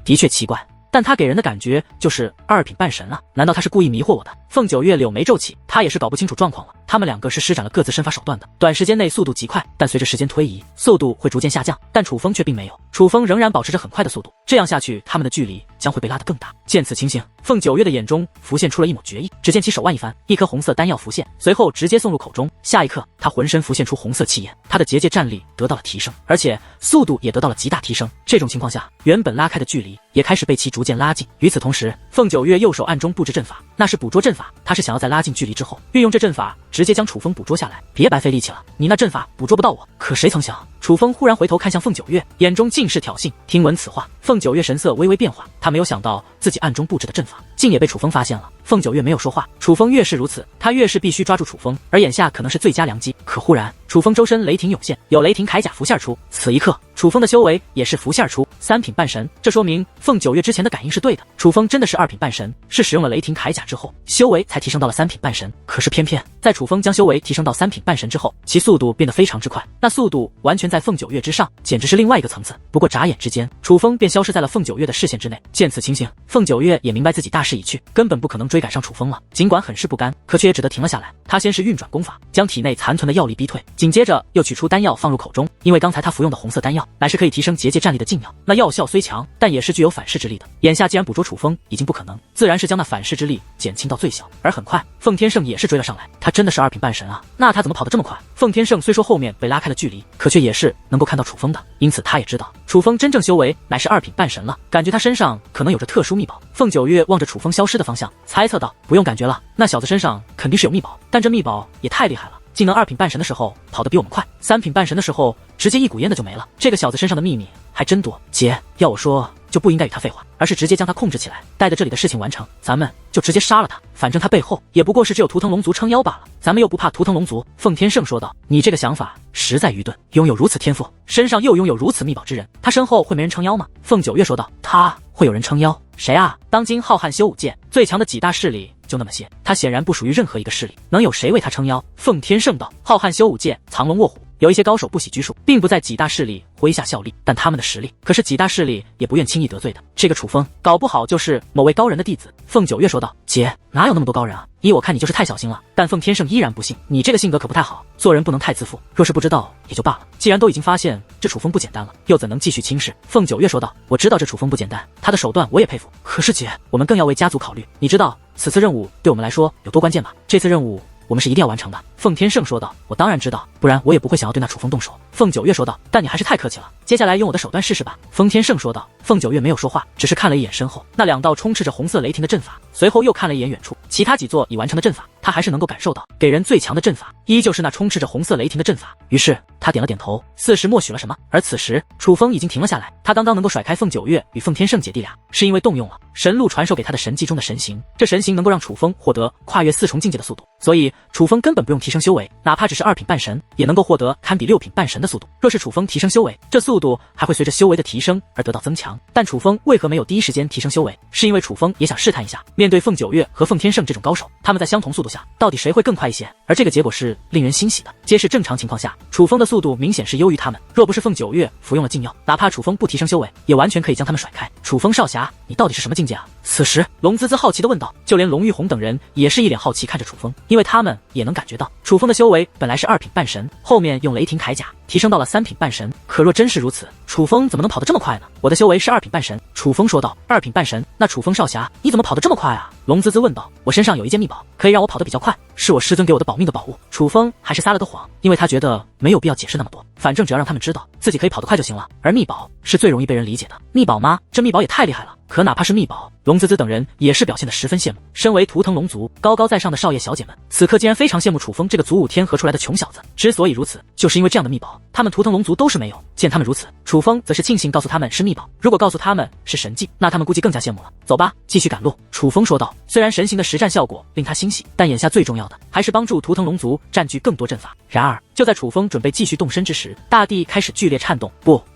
的确奇怪。但他给人的感觉就是二品半神啊，难道他是故意迷惑我的？凤九月柳眉皱起，他也是搞不清楚状况了。他们两个是施展了各自身法手段的，短时间内速度极快，但随着时间推移，速度会逐渐下降。但楚风却并没有，楚风仍然保持着很快的速度，这样下去，他们的距离将会被拉得更大。见此情形，凤九月的眼中浮现出了一抹决意，只见其手腕一翻，一颗红色丹药浮现，随后直接送入口中。下一刻，他浑身浮现出红色气焰，他的结界战力得到了提升，而且速度也得到了极大提升。这种情况下，原本拉开的距离也开始被其逐渐拉近。与此同时，凤九月右手暗中布置阵法，那是捕捉阵法，他是想要在拉近距离之后，运用这阵法直接将楚风捕捉下来。别白费力气了，你那阵法捕捉不到我。可谁曾想，楚风忽然回头看向凤九月，眼中尽是挑衅。听闻此话，凤九月神色微微变化，他没有想到自己暗中布置的阵法竟也被楚风发现了。凤九月没有说话，楚风越是如此，他越是必须抓住楚风，而眼下可能是最佳良机。可忽然，楚风周身雷霆涌现，有雷霆铠甲浮现而出。此一刻，楚风的修为也是浮现而出，3品半神。这说明凤九月之前的感应是对的，楚风真的是2品半神，是使用了雷霆铠甲之后，修为才提升到了3品半神。可是偏偏在楚风将修为提升到3品半神之后，其速度变得非常之快，那速度完全在凤九月之上，简直是另外一个层次。不过眨眼之间，楚风便消失在了凤九月的视线之内。见此情形，凤九月也明白自己大势已去，根本不可能追赶上楚风了。尽管很是不甘，可却也只得停了下来。他先是运转功法，将体内残存的药力逼退，紧接着又取出丹药放入口中。因为刚才他服用的红色丹药乃是可以提升结界战力的禁药，那药效虽强，但也是具有反噬之力的。眼下既然捕捉楚风已经不可能，自然是将那反噬之力减轻到最小。而很快，凤天圣也是追了上来，他真的是2品半神啊，那他怎么跑得这么快？凤天圣虽说后面被拉开了距离，可却也是能够看到楚风的，因此他也知道楚风真正修为乃是2品半神了，感觉他身上可能有着特殊秘宝。凤九月望着楚风消失的方向，猜测道：不用感觉了，那小子身上肯定是有秘宝，但这秘宝也太厉害了，竟能2品半神的时候跑得比我们快，3品半神的时候直接一股烟的就没了。这个小子身上的秘密还真多。姐，要我说就不应该与他废话，而是直接将他控制起来，待在这里的事情完成，咱们就直接杀了他。反正他背后也不过是只有图腾龙族撑腰罢了，咱们又不怕图腾龙族。凤天圣说道：你这个想法实在愚钝，拥有如此天赋，身上又拥有如此秘宝之人，他身后会没人撑腰吗？凤九月说道：他会有人撑腰？谁啊？当今浩瀚修武界最强的几大势力就那么些，他显然不属于任何一个势力，能有谁为他撑腰？凤天圣道：浩瀚修武界藏龙卧虎，有一些高手不喜拘束，并不在几大势力麾下效力，但他们的实力可是几大势力也不愿轻易得罪的。这个楚风搞不好就是某位高人的弟子。凤九月说道：姐，哪有那么多高人啊？依我看你就是太小心了。但凤天圣依然不信，你这个性格可不太好，做人不能太自负，若是不知道也就罢了，既然都已经发现这楚风不简单了，又怎能继续轻视？凤九月说道：我知道这楚风不简单，他的手段我也佩服，可是姐，我们更要为家族考虑，你知道此次任务对我们来说有多关键吗？这次任务我们是一定要完成的。凤天圣说道：我当然知道，不然我也不会想要对那楚风动手。凤九月说道：但你还是太客气了，接下来用我的手段试试吧。风天圣说道。凤九月没有说话，只是看了一眼身后那2道充斥着红色雷霆的阵法，随后又看了一眼远处其他几座已完成的阵法，他还是能够感受到给人最强的阵法依旧是那充斥着红色雷霆的阵法。于是他点了点头，似是默许了什么。而此时楚风已经停了下来，他刚刚能够甩开凤九月与凤天圣姐弟俩，是因为动用了神鹿传授给他的神技中的神形，这神形能够让楚风获得跨越4重境界的速度，所以楚风根本不用提升修为，哪怕只是2品半神也能够获得堪比6品半神的速度。若是楚风提升修为，这速度还会随着修为的提升而得到增强。但楚风为何没有第一时间提升修为？是因为楚风也想试探一下，面对凤九月和凤天圣这种高手，他们在相同速度下到底谁会更快一些？而这个结果是令人欣喜的。皆是正常情况下，楚风的速度明显是优于他们，若不是凤九月服用了禁药，哪怕楚风不提升修为，也完全可以将他们甩开。楚风少侠，你到底是什么境界啊？此时龙滋滋好奇地问道。就连龙玉红等人也是一脸好奇看着楚风，因为他们也能感觉到楚风的修为本来是2品半神，后面用雷霆铠甲提升到了3品半神，可若真是如此，楚风怎么能跑得这么快呢？我的修为是2品半神。楚风说道。2品半神，那楚风少侠你怎么跑得这么快啊？龙滋滋问道。我身上有一件秘宝，可以让我跑得比较快，是我师尊给我的保命的宝物。楚风还是撒了个谎，因为他觉得没有必要解释那么多，反正只要让他们知道自己可以跑得快就行了。而秘宝是最容易被人理解的。秘宝吗？这秘宝也太厉害了。可哪怕是秘宝，龙滋滋等人也是表现得十分羡慕。身为图腾龙族高高在上的少爷小姐们，此刻竟然非常羡慕楚风这个祖武天河出来的穷小子。之所以如此，就是因为这样的秘宝，他们图腾龙族都是没有。见他们如此，楚风则是庆幸告诉他们是秘宝，如果告诉他们是神技，那他们估计更加羡慕了。走吧，继续赶路。楚风说道。虽然神形的实战效果令他欣喜，但眼下最重要的还是帮助图腾龙族占据更多阵法。然而就在楚风准备继续动身之时，大地开始剧烈颤动，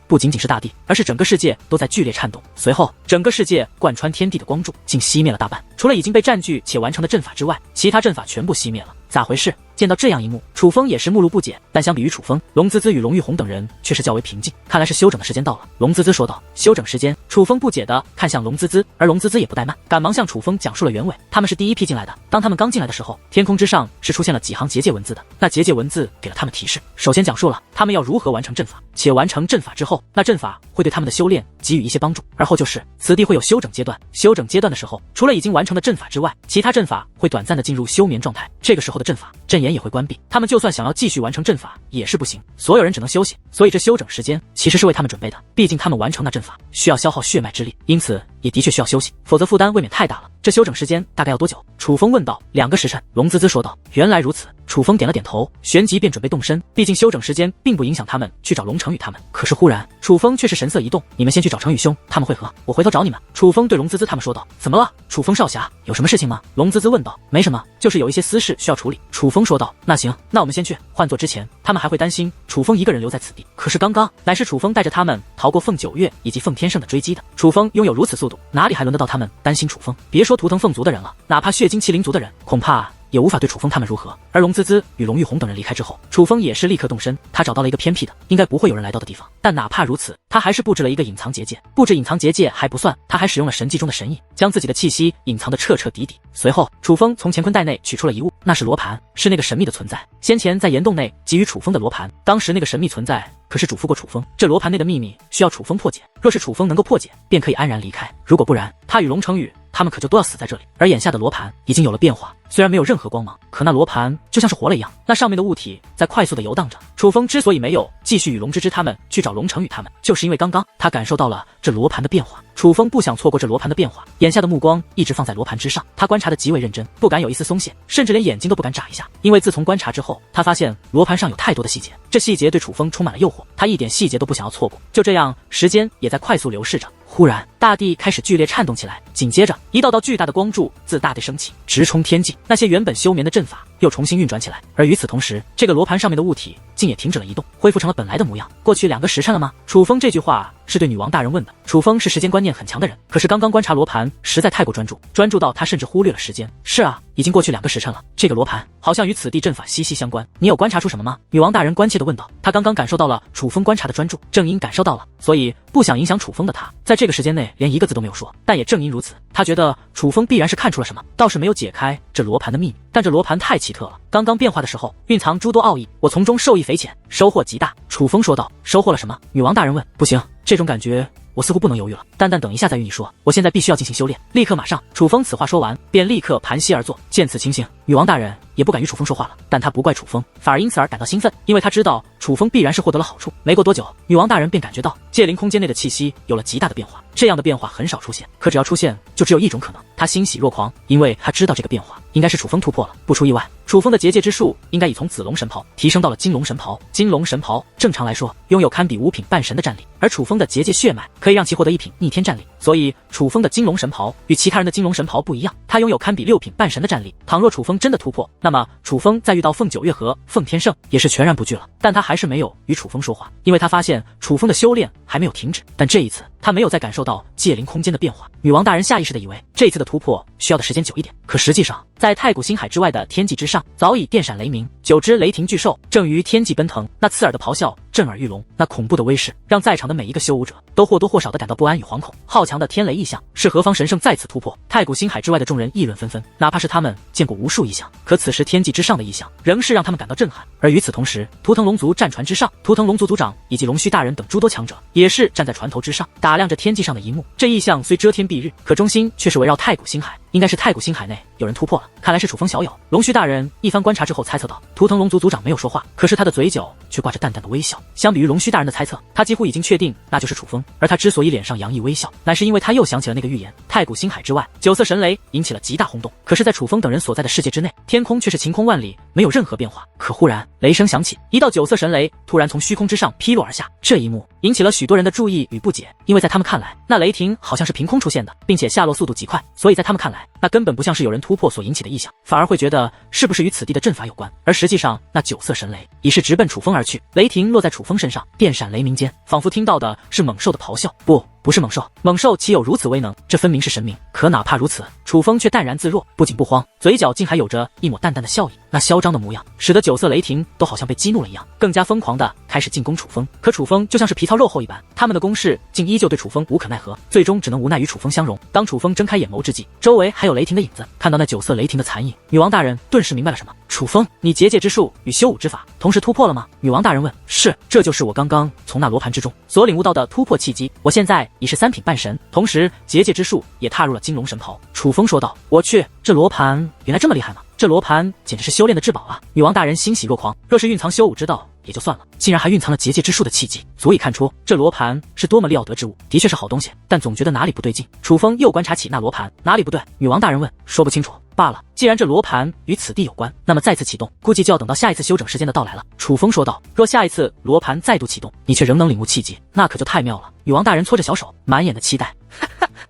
不仅仅是大地，而是整个世界都在剧烈颤动。随后整个世界贯穿天地的光柱竟熄灭了大半，除了已经被占据且完成的阵法之外，其他阵法全部熄灭了。咋回事？见到这样一幕，楚风也是目露不解，但相比于楚风，龙滋滋与龙玉红等人却是较为平静。看来是休整的时间到了。龙滋滋说道：“休整时间。”楚风不解地看向龙滋滋，而龙滋滋也不怠慢，赶忙向楚风讲述了原委。他们是第一批进来的，当他们刚进来的时候，天空之上是出现了几行结界文字的。那结界文字给了他们提示，首先讲述了他们要如何完成阵法，且完成阵法之后，那阵法会对他们的修炼给予一些帮助。而后就是此地会有休整阶段，休整阶段的时候，除了已经完成的阵法之外，其他阵法会短暂的进入休眠状态。这个时候的阵法阵眼也会关闭，他们就算想要继续完成阵法也是不行，所有人只能休息。所以这休整时间其实是为他们准备的，毕竟他们完成那阵法需要消耗血脉之力，因此也的确需要休息，否则负担未免太大了。这休整时间大概要多久？楚风问道。2个时辰。龙滋滋说道。原来如此。楚风点了点头，旋即便准备动身，毕竟休整时间并不影响他们去找龙成宇他们。可是忽然，楚风却是神色一动，你们先去找成宇兄，他们会合，我回头找你们。楚风对龙滋滋他们说道。怎么了？楚风少侠，有什么事情吗？龙滋滋问道。没什么，就是有一些私事需要处理。楚风说道。那行，那我们先去。换做之前，他们还会担心楚风一个人留在此地，可是刚刚乃是楚风带着他们逃过凤九月以及凤天圣的追击的。楚风拥有如此速度，哪里还轮得到他们担心楚风？别说图腾凤族的人了，哪怕血晶麒麟族的人，恐怕也无法对楚风他们如何。而龙滋滋与龙玉红等人离开之后，楚风也是立刻动身，他找到了一个偏僻的，应该不会有人来到的地方。但哪怕如此，他还是布置了一个隐藏结界。布置隐藏结界还不算，他还使用了神迹中的神印，将自己的气息隐藏得彻彻底底。随后，楚风从乾坤袋内取出了一物，那是罗盘，是那个神秘的存在。先前在岩洞内给予楚风的罗盘，当时那个神秘存在可是嘱咐过楚风，这罗盘内的秘密需要楚风破解，若是楚风能够破解，便可以安然离开，如果不然，他与龙成宇他们可就都要死在这里。而眼下的罗盘已经有了变化，虽然没有任何光芒，可那罗盘就像是活了一样，那上面的物体在快速的游荡着。楚风之所以没有继续与龙芝芝他们去找龙成宇他们，就是因为刚刚他感受到了这罗盘的变化。楚风不想错过这罗盘的变化，眼下的目光一直放在罗盘之上，他观察的极为认真，不敢有一丝松懈，甚至连眼睛都不敢眨一下。因为自从观察之后，他发现罗盘上有太多的细节，这细节对楚风充满了诱惑，他一点细节都不想要错过。就这样，时间也在快速流逝着。忽然，大地开始剧烈颤动起来，紧接着，一道道巨大的光柱自大地升起，直冲天际。那些原本休眠的阵法又重新运转起来，而与此同时，这个罗盘上面的物体竟也停止了移动，恢复成了本来的模样。过去2个时辰了吗？楚风这句话是对女王大人问的。楚风是时间观念很强的人，可是刚刚观察罗盘实在太过专注，专注到他甚至忽略了时间。是啊，已经过去2个时辰了，这个罗盘好像与此地阵法息息相关。你有观察出什么吗？女王大人关切地问道。他刚刚感受到了楚风观察的专注，正因感受到了，所以不想影响楚风的他，在这个时间内连一个字都没有说。但也正因如此，他觉得楚风必然是看出了什么，倒是没有解开这罗盘的秘密。但这罗盘太奇特了，刚刚变化的时候蕴藏诸多奥义，我从中受益匪浅，收获极大。楚风说道。收获了什么？女王大人问。不行，这种感觉我似乎不能犹豫了，淡淡等一下再与你说，我现在必须要进行修炼，立刻马上。楚风此话说完，便立刻盘膝而坐。见此情形，女王大人也不敢与楚风说话了，但她不怪楚风，反而因此而感到兴奋，因为她知道楚风必然是获得了好处。没过多久，女王大人便感觉到界灵空间内的气息有了极大的变化，这样的变化很少出现，可只要出现，就只有一种可能。她欣喜若狂，因为她知道这个变化应该是楚风突破了。不出意外，楚风的结界之术应该已从紫龙神袍提升到了金龙神袍。金龙神袍正常来说拥有堪比5品半神的战力，而楚风的结界血脉可以让其获得1品逆天战力，所以楚风的金龙神袍与其他人的金龙神袍不一样，他拥有堪比6品半神的战力。倘若楚风真的突破，那么楚风再遇到凤九月和凤天圣也是全然不惧了。但他还是没有与楚风说话，因为他发现楚风的修炼还没有停止。但这一次他没有再感受到界灵空间的变化。女王大人下意识地以为这一次的突破需要的时间久一点，可实际上在太古星海之外的天际之上，早已电闪雷鸣，9只雷霆巨兽正于天际奔腾，那刺耳的咆哮震耳欲聋，那恐怖的威势让在场的每一个修武者都或多或少地感到不安与惶恐。好强的天雷异象，是何方神圣再次突破？太古星海之外的众人议论纷纷，哪怕是他们见过无数异象，可此时天际之上的异象仍是让他们感到震撼。而与此同时，图腾龙族战船之上，图腾龙族族长以及龙须大人等诸多强者也是站在船头之上，打量着天际上的一幕。这异象虽遮天蔽日，可中心却是围绕太古星海，应该是太古星海内有人突破了，看来是楚风小友。龙须大人一番观察之后猜测到，图腾龙族族长没有说话，可是他的嘴角却挂着淡淡的微笑。相比于龙须大人的猜测，他几乎已经确定那就是楚风，而他之所以脸上洋溢微笑，乃是因为他又想起了那个预言，太古星海之外9色神雷引起了极大轰动，可是在楚风等人所在的世界之内，天空却是晴空万里，没有任何变化。可忽然雷声响起，一道9色神雷突然从虚空之上劈落而下，这一幕引起了许多人的注意与不解，因为在他们看来，那雷霆好像是凭空出现的，并且下落速度极快，所以在他们看来，那根本不像是有人突破所引起的异象，反而会觉得是不是与此地的阵法有关。而实际上，那9色神雷已是直奔楚风而去，雷霆落在楚风身上，电闪雷鸣间，仿佛听到的是猛兽的咆哮。不，不是猛兽，猛兽岂有如此威能？这分明是神明。可哪怕如此，楚风却淡然自若，不紧不慌，嘴角竟还有着一抹淡淡的笑意。那嚣张的模样，使得九色雷霆都好像被激怒了一样，更加疯狂地开始进攻楚风。可楚风就像是皮糙肉厚一般，他们的攻势竟依旧对楚风无可奈何，最终只能无奈与楚风相融。当楚风睁开眼眸之际，周围还有雷霆的影子。看到那九色雷霆的残影，女王大人顿时明白了什么。楚风，你结界之术与修武之法同时突破了吗？女王大人问。是，这就是我刚刚从那罗盘之中所领悟到的突破契机。我现在已是3品半神，同时结界之术也踏入了金龙神袍。楚风说道。我去，这罗盘原来这么厉害吗？这罗盘简直是修炼的至宝啊！女王大人欣喜若狂，若是蕴藏修武之道也就算了，竟然还蕴藏了结界之术的契机，足以看出这罗盘是多么了得之物。的确是好东西，但总觉得哪里不对劲。楚风又观察起那罗盘，哪里不对？女王大人问。说不清楚罢了，既然这罗盘与此地有关，那么再次启动，估计就要等到下一次休整时间的到来了。楚风说道。若下一次罗盘再度启动，你却仍能领悟契机，那可就太妙了。女王大人搓着小手，满眼的期待。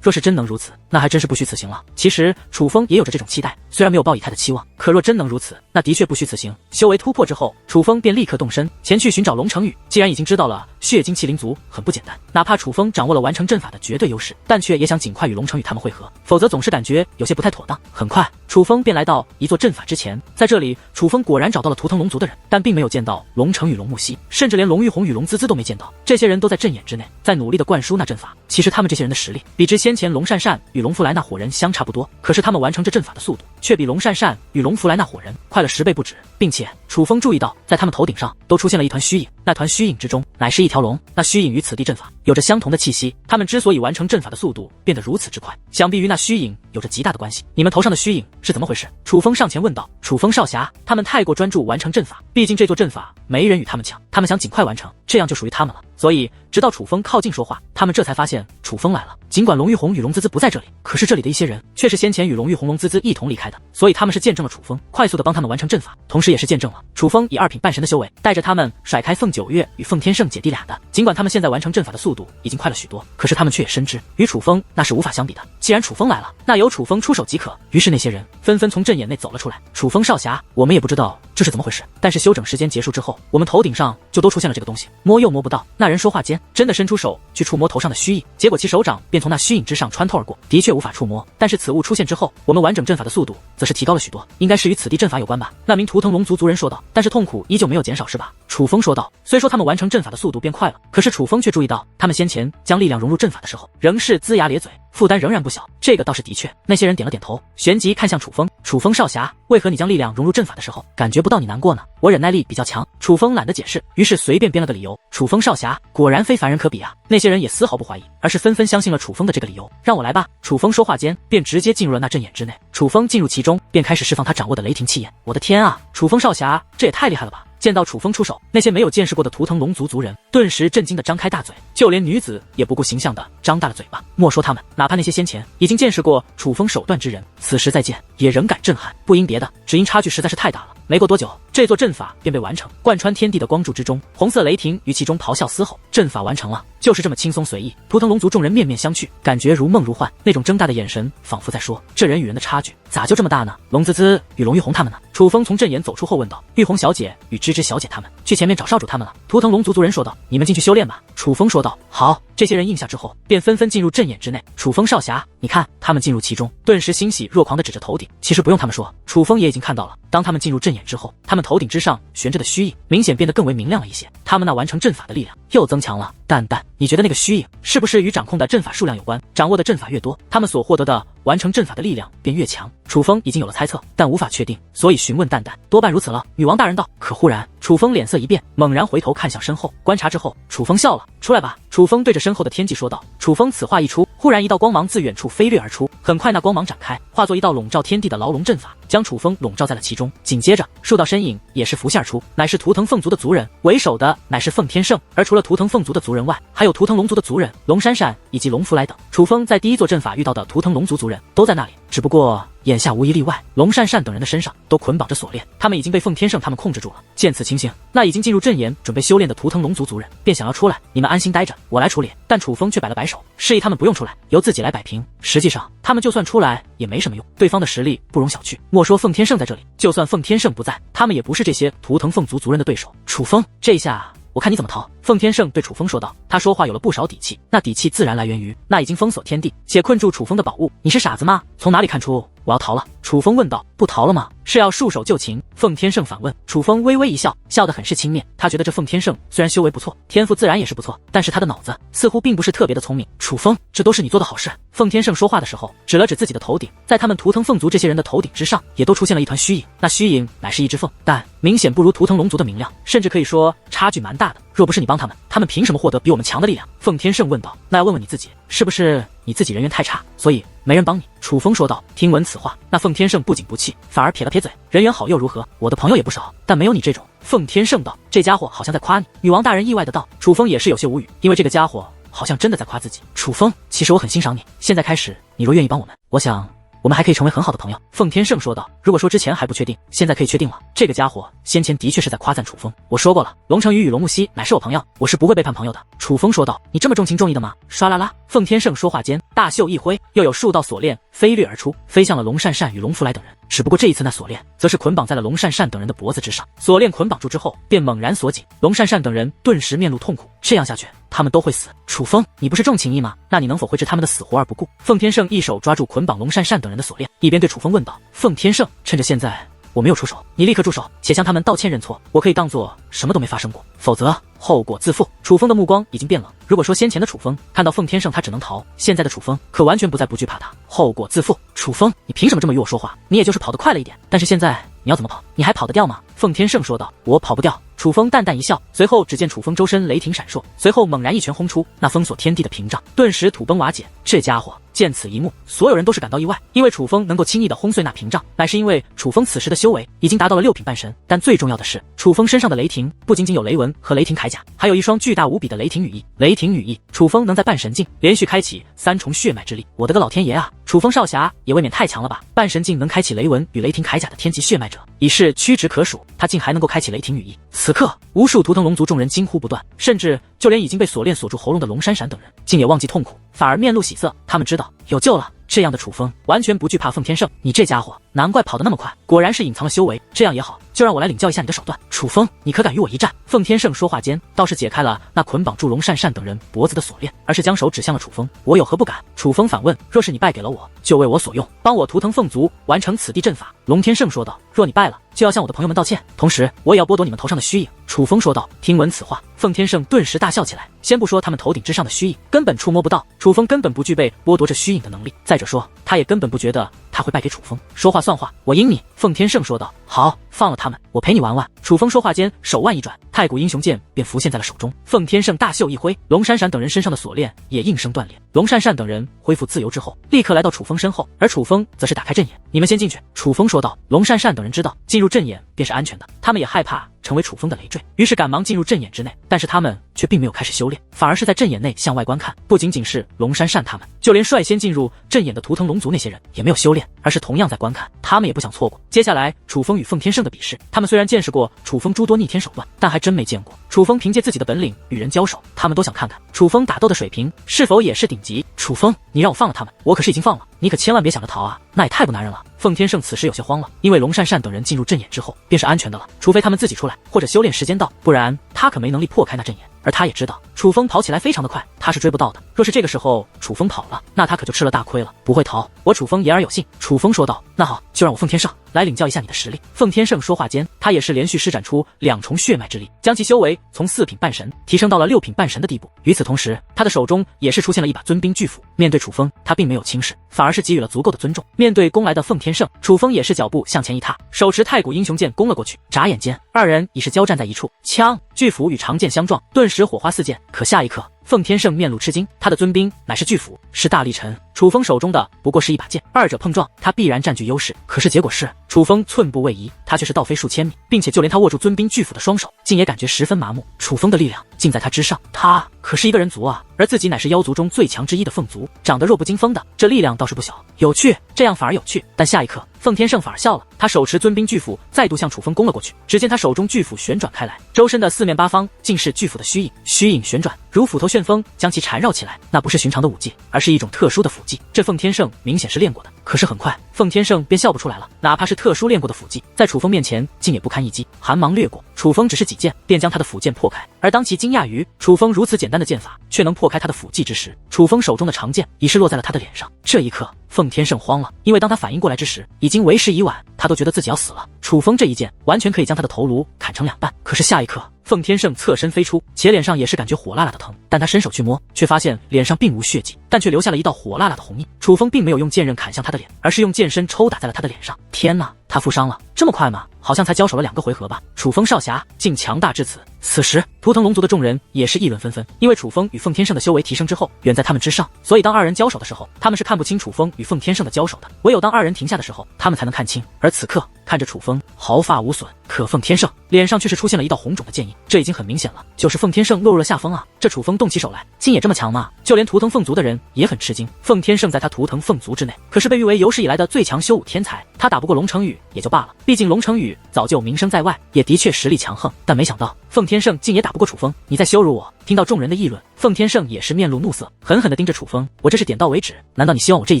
若是真能如此，那还真是不虚此行了。其实楚风也有着这种期待，虽然没有抱以太的期望，可若真能如此，那的确不虚此行。修为突破之后，楚风便立刻动身前去寻找龙城宇。既然已经知道了血精麒麟族很不简单，哪怕楚风掌握了完成阵法的绝对优势，但却也想尽快与龙城宇他们会合，否则总是感觉有些不太妥当。很快，楚风便来到一座阵法之前，在这里，楚风果然找到了图腾龙族的人，但并没有见到龙城与龙木兮，甚至连龙玉红与龙滋滋都没见到。这些人都在阵眼之内，在努力的灌输那阵法。其实他们这些人的实力，比之先前龙善善与龙弗莱那伙人相差不多，可是他们完成这阵法的速度，却比龙善善与龙弗莱那伙人快了10倍不止。并且楚风注意到，在他们头顶上都出现了一团虚影，那团虚影之中乃是一条龙。那虚影与此地阵法有着相同的气息，他们之所以完成阵法的速度变得如此之快，想必与那虚影有着极大的关系。你们头上的虚影是怎么回事？楚风上前问道。楚风少侠，他们太过专注完成阵法，毕竟这座阵法没人与他们抢，他们想尽快完成，这样就属于他们了。所以直到楚风靠近说话，他们这才发现楚风来了。尽管龙玉红与龙滋滋不在这里，可是这里的一些人却是先前与龙玉红、龙滋滋一同离开的，所以他们是见证了楚风快速的帮他们完成阵法，同时也是见证了楚风以2品半神的修为带着他们甩开凤九月与凤天圣姐弟俩的。尽管他们现在完成阵法的速度已经快了许多，可是他们却也深知与楚风那是无法相比的。既然楚风来了，那由楚风出手即可。于是那些人纷纷从阵眼内走了出来。楚风少侠，我们也不知道这是怎么回事，但是休整时间结束之后，我们头顶上就都出现了这个东西，摸又摸不到。那人说话间真的伸出手去触摸头上的虚影，结果其手掌便从那虚影之上穿透而过，的确无法触摸。但是此物出现之后，我们完整阵法的速度则是提高了许多，应该是与此地阵法有关吧？那名图腾龙族族人说道。但是痛苦依旧没有减少是吧？楚风说道。虽说他们完成阵法的速度变快了，可是楚风却注意到，他们先前将力量融入阵法的时候，仍是龇牙咧嘴，负担仍然不小。这个倒是的确。那些人点了点头，旋即看向楚风。楚风少侠，为何你将力量融入阵法的时候，感觉不到你难过呢？我忍耐力比较强。楚风懒得解释，于是随便编了个理由。楚风少侠果然非凡人可比啊！那些人也丝毫不怀疑，而是纷纷相信了楚风的这个理由。让我来吧。楚风说话间便直接进入了那阵眼之内。楚风进入其中，便开始释放他掌握的雷霆气焰。我的天啊，楚风少侠，这也太厉害了吧！见到楚风出手，那些没有见识过的图腾龙族族人顿时震惊的张开大嘴，就连女子也不顾形象的张大了嘴巴。莫说他们，哪怕那些先前已经见识过楚风手段之人，此时再见也仍感震撼。不因别的，只因差距实在是太大了。没过多久，这座阵法便被完成，贯穿天地的光柱之中，红色雷霆于其中咆哮嘶吼。阵法完成了，就是这么轻松随意。图腾龙族众人面面相觑，感觉如梦如幻，那种睁大的眼神仿佛在说，这人与人的差距咋就这么大呢？龙滋滋与龙玉红他们呢？楚风从阵眼走出后问道。玉红小姐与芝芝小姐他们去前面找少主他们了。图腾龙族族人说道。你们进去修炼吧。楚风说道。好。这些人应下之后，便纷纷进入阵眼之内。楚风少侠，你看，他们进入其中，顿时欣喜若狂地指着头顶。其实不用他们说，楚风也已经看到了。当他们进入阵眼之后，他们头顶之上悬着的虚影明显变得更为明亮了一些，他们那完成阵法的力量又增强了。淡淡，你觉得那个虚影是不是与掌控的阵法数量有关？掌握的阵法越多，他们所获得的完成阵法的力量便越强。楚风已经有了猜测，但无法确定，所以询问淡淡。多半如此了。女王大人道。可忽然，楚风脸色一变，猛然回头看向身后，观察之后，楚风笑了。出来吧。楚风对着身后的天际说道。楚风此话一出，忽然一道光芒自远处飞掠而出，很快那光芒展开，化作一道笼罩天地的牢笼阵法，将楚风笼罩在了其中。紧接着，数道身影也是浮现而出，乃是图腾凤族的族人，为首的乃是凤天圣。而除了图腾凤族的族人外，还有图腾龙族的族人龙珊珊以及龙弗莱等。楚风在第一座阵法遇到的图腾龙族族人都在那里，只不过眼下无一例外，龙珊珊等人的身上都捆绑着锁链，他们已经被凤天圣他们控制住了。见此情形，那已经进入阵眼准备修炼的图腾龙族族人便想要出来，你们安心待着，我来处理。但楚风却摆了摆手，示意他们不用出来，由自己来摆平。实际上，他们就算出来也没什么用，对方的实力不容小觑。莫说凤天圣在这里，就算凤天圣不在，他们也不是这些图腾凤族族人的对手。楚风，这下我看你怎么逃。凤天圣对楚风说道，他说话有了不少底气，那底气自然来源于那已经封锁天地且困住楚风的宝物。你是傻子吗？从哪里看出我要逃了？楚风问道。不逃了吗？是要束手就擒？凤天圣反问。楚风微微一笑，笑得很是轻蔑。他觉得这凤天圣虽然修为不错，天赋自然也是不错，但是他的脑子似乎并不是特别的聪明。楚风，这都是你做的好事。凤天圣说话的时候指了指自己的头顶，在他们图腾凤族这些人的头顶之上也都出现了一团虚影，那虚影乃是一只凤，但明显不如图腾龙族的明亮，甚至可以说差距蛮大的。若不是你帮他们，他们凭什么获得比我们强的力量？凤天圣问道。那要问问你自己，是不是你自己人缘太差，所以没人帮你？楚风说道。听闻此话，那凤天圣不仅不气，反而撇了撇嘴，人缘好又如何？我的朋友也不少，但没有你这种。凤天圣道。这家伙好像在夸你。女王大人意外的道。楚风也是有些无语，因为这个家伙好像真的在夸自己。楚风，其实我很欣赏你，现在开始，你若愿意帮我们，我想我们还可以成为很好的朋友。凤天圣说道。如果说之前还不确定，现在可以确定了。这个家伙先前的确是在夸赞楚风。我说过了，龙城宇与龙木溪乃是我朋友，我是不会背叛朋友的。楚风说道。你这么重情重义的吗？唰啦啦，凤天圣说话间，大袖一挥，又有数道锁链飞掠而出，飞向了龙善善与龙福来等人。只不过这一次那锁链则是捆绑在了龙善善等人的脖子之上，锁链捆绑住之后便猛然锁紧，龙善善等人顿时面露痛苦。这样下去他们都会死。楚风，你不是重情义吗？那你能否会置他们的死活而不顾？凤天圣一手抓住捆绑龙善善等人的锁链，一边对楚风问道。凤天圣，趁着现在我没有出手，你立刻住手，且向他们道歉认错，我可以当做什么都没发生过，否则后果自负。楚风的目光已经变冷，如果说先前的楚风看到凤天圣他只能逃，现在的楚风可完全不再不惧怕他。后果自负。楚风，你凭什么这么与我说话？你也就是跑得快了一点，但是现在你要怎么跑？你还跑得掉吗？凤天圣说道。我跑不掉。楚风淡淡一笑，随后只见楚风周身雷霆闪烁，随后猛然一拳轰出，那封锁天地的屏障顿时土崩瓦解。这家伙见此一幕，所有人都是感到意外，因为楚风能够轻易的轰碎那屏障，乃是因为楚风此时的修为已经达到了6品半神。但最重要的是，楚风身上的雷霆不仅仅有雷纹和雷霆铠甲，还有一双巨大无比的雷霆羽翼。雷霆羽翼，楚风能在半神境连续开启3重血脉之力。我的个老天爷啊！楚风少侠也未免太强了吧！半神境能开启雷纹与雷霆铠甲的天级血脉者，已是屈指可数，他竟还能够开启雷霆羽翼。此刻，无数图腾龙族众人惊呼不断，甚至就连已经被锁链锁住喉咙的龙闪闪等人，竟也忘记痛苦，反而面露喜色。他们知道有救了。这样的楚风完全不惧怕凤天圣，你这家伙难怪跑得那么快，果然是隐藏了修为。这样也好，就让我来领教一下你的手段。楚风，你可敢与我一战？凤天圣说话间，倒是解开了那捆绑住龙善善等人脖子的锁链，而是将手指向了楚风。我有何不敢？楚风反问。若是你败给了我，就为我所用，帮我图腾凤族完成此地阵法。龙天圣说道。若你败了，就要向我的朋友们道歉，同时我也要剥夺你们头上的虚影。楚风说道。听闻此话，凤天圣顿时大笑起来。先不说他们头顶之上的虚影根本触摸不到，楚风根本不具备剥夺这虚影的能力，再者说他也根本不觉得他会败给楚风。说话算话，我赢你。凤天圣说道。好，放了他们，我陪你玩玩。楚风说话间，手腕一转，太古英雄剑便浮现在了手中。凤天圣大袖一挥，龙闪闪等人身上的锁链也应声断裂。龙善善等人恢复自由之后，立刻来到楚风身后，而楚风则是打开阵眼。你们先进去。楚风说道。龙善善等人知道进入阵眼便是安全的，他们也害怕成为楚风的累赘，于是赶忙进入阵眼之内。但是他们却并没有开始修炼，反而是在阵眼内向外观看。不仅仅是龙山善他们，就连率先进入阵眼的图腾龙族那些人也没有修炼，而是同样在观看。他们也不想错过接下来楚风与凤天圣的比试。他们虽然见识过楚风诸多逆天手段，但还真没见过楚风凭借自己的本领与人交手。他们都想看看楚风打斗的水平是否也是顶级。楚风，你让我放了他们，我可是已经放了，你可千万别想着逃啊，那也太不男人了。凤天圣此时有些慌了，因为龙善善等人进入阵眼之后便是安全的了，除非他们自己出来，或者修炼时间到，不然他可没能力破开那阵眼。而他也知道楚风跑起来非常的快，他是追不到的。若是这个时候楚风跑了，那他可就吃了大亏了。不会逃，我楚风言而有信。楚风说道。那好，就让我凤天圣来领教一下你的实力。凤天圣说话间，他也是连续施展出2重血脉之力，将其修为从4品半神提升到了6品半神的地步。与此同时，他的手中也是出现了一把尊兵巨斧。面对楚风，他并没有轻视，反而是给予了足够的尊重。面对攻来的凤天圣，楚风也是脚步向前一踏，手持太古英雄剑攻了过去。眨眼间，二人已是交战在一处，枪巨斧与长剑相撞，顿时火花四溅。可下一刻，凤天圣面露吃惊，他的尊兵乃是巨斧，是大力神。楚风手中的不过是一把剑，二者碰撞，他必然占据优势。可是结果是，楚风寸步位移，他却是倒飞数千米，并且就连他握住尊兵巨斧的双手，竟也感觉十分麻木。楚风的力量竟在他之上，他可是一个人族啊，而自己乃是妖族中最强之一的凤族，长得弱不禁风的，这力量倒是不小。有趣，这样反而有趣。但下一刻，凤天圣反而笑了，他手持尊兵巨斧再度向楚风攻了过去。只见他手中巨斧旋转开来，周身的四面八方竟是巨斧的虚影，虚影旋转，如斧头旋风将其缠绕起来。那不是寻常的武技，而是一种特殊的斧技。这凤天圣明显是练过的，可是很快，凤天圣便笑不出来了。哪怕是特殊练过的斧技，在楚风面前竟也不堪一击。寒芒掠过，楚风只是几剑便将他的斧剑破开。而当其惊讶于楚风如此简单的剑法却能破开他的斧技之时，楚风手中的长剑已是落在了他的脸上。这一刻，凤天圣慌了，因为当他反应过来之时，已经为时已晚。他都觉得自己要死了。楚风这一剑完全可以将他的头颅砍成2半。可是下一刻，凤天圣侧身飞出，且脸上也是感觉火辣辣的疼。但他伸手去摸，却发现脸上并无血迹，但却留下了一道火辣辣的红印。楚风并没有用剑刃砍向他的脸，而是用剑身抽打在了他的脸上。天哪，他负伤了，这么快吗？好像才交手了2个回合吧。楚风少侠竟强大至此。此时，图腾龙族的众人也是议论纷纷，因为楚风与凤天圣的修为提升之后，远在他们之上，所以当二人交手的时候，他们是看不清楚风与凤天圣的交手的。唯有当二人停下的时候，他们才能看清。而此刻，看着楚风毫发无损，可凤天圣脸上却是出现了一道红肿的剑印，这已经很明显了，就是凤天圣落入了下风啊！这楚风动起手来，竟也这么强吗？就连图腾凤族的人也很吃惊。凤天圣在他图腾凤族之内，可是被誉为有史以来的最强修武天才，他打不过龙成宇也就罢了，毕竟龙成宇早就名声在外，也的确实力强横，但没想到凤天圣竟也打不过楚风，你在羞辱我！听到众人的议论，凤天圣也是面露怒色，狠狠地盯着楚风，我这是点到为止，难道你希望我这一